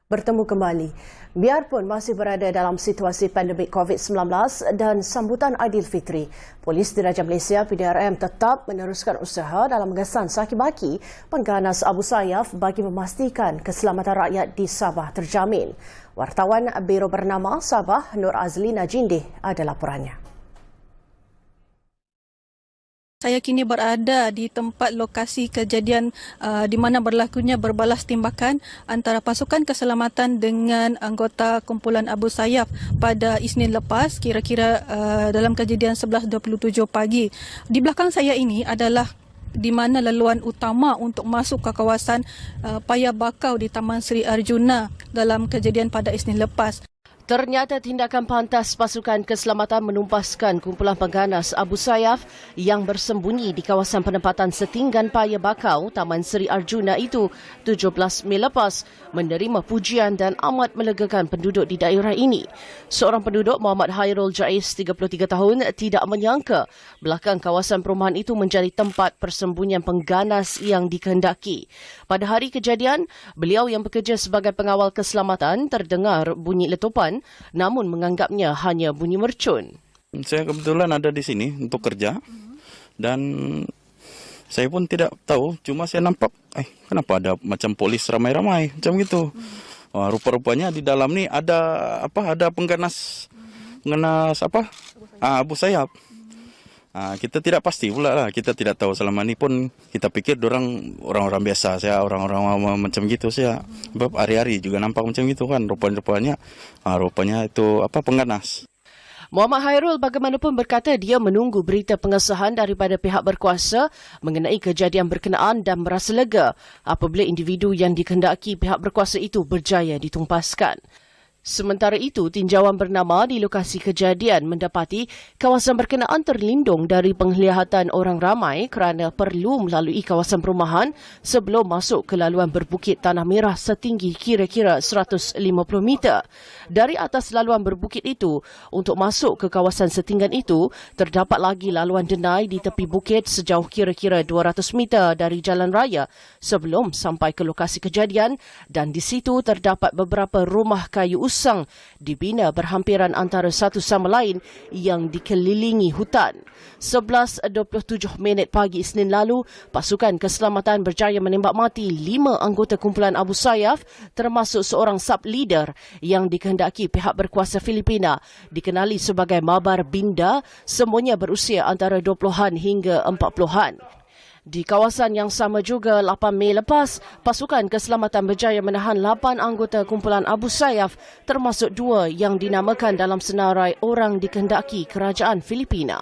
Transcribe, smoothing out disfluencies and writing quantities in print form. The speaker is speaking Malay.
bertemu kembali. Biarpun masih berada dalam situasi pandemik COVID-19 dan sambutan Aidilfitri, Polis Diraja Malaysia PDRM tetap meneruskan usaha dalam mengesan saki-baki pengganas Abu Sayyaf bagi memastikan keselamatan rakyat di Sabah terjamin. Wartawan Biro Bernama Sabah Nur Azlina Jindih ada laporannya. Saya kini berada di tempat lokasi kejadian di mana berlakunya berbalas tembakan antara pasukan keselamatan dengan anggota kumpulan Abu Sayyaf pada Isnin lepas, kira-kira dalam kejadian 11.27 pagi. Di belakang saya ini adalah di mana laluan utama untuk masuk ke kawasan Paya Bakau di Taman Sri Arjuna dalam kejadian pada Isnin lepas. Ternyata tindakan pantas pasukan keselamatan menumpaskan kumpulan pengganas Abu Sayyaf yang bersembunyi di kawasan penempatan setinggan Paya Bakau, Taman Sri Arjuna itu 17 Mei lepas menerima pujian dan amat melegakan penduduk di daerah ini. Seorang penduduk Muhammad Hairul Jais, 33 tahun, tidak menyangka belakang kawasan perumahan itu menjadi tempat persembunyian pengganas yang dikehendaki. Pada hari kejadian, beliau yang bekerja sebagai pengawal keselamatan terdengar bunyi letupan namun menganggapnya hanya bunyi mercun. Saya kebetulan ada di sini untuk kerja dan saya pun tidak tahu, cuma saya nampak kenapa ada macam polis ramai-ramai macam gitu. Rupa-rupanya di dalam ni ada pengganas Abu Sayyaf. Kita tidak pasti pula lah, kita tidak tahu selama ni pun kita pikir orang-orang biasa, orang-orang macam gitu saya. Sebab hari-hari juga nampak macam gitu kan, rupanya itu pengganas. Muhammad Hairul bagaimanapun berkata dia menunggu berita pengesahan daripada pihak berkuasa mengenai kejadian berkenaan dan merasa lega apabila individu yang dikehendaki pihak berkuasa itu berjaya ditumpaskan. Sementara itu, tinjauan bernama di lokasi kejadian mendapati kawasan berkenaan terlindung dari penglihatan orang ramai kerana perlu melalui kawasan perumahan sebelum masuk ke laluan berbukit Tanah Merah setinggi kira-kira 150 meter. Dari atas laluan berbukit itu, untuk masuk ke kawasan setinggan itu, terdapat lagi laluan denai di tepi bukit sejauh kira-kira 200 meter dari jalan raya sebelum sampai ke lokasi kejadian dan di situ terdapat beberapa rumah kayu usang dibina berhampiran antara satu sama lain yang dikelilingi hutan. 11.27 minit pagi Isnin lalu, pasukan keselamatan berjaya menembak mati 5 anggota kumpulan Abu Sayyaf termasuk seorang sub-leader yang dikehendaki pihak berkuasa Filipina dikenali sebagai Mabar Binda, semuanya berusia antara 20-an hingga 40-an. Di kawasan yang sama juga, 8 Mei lepas, pasukan keselamatan berjaya menahan 8 anggota kumpulan Abu Sayyaf termasuk 2 yang dinamakan dalam senarai orang dikehendaki kerajaan Filipina.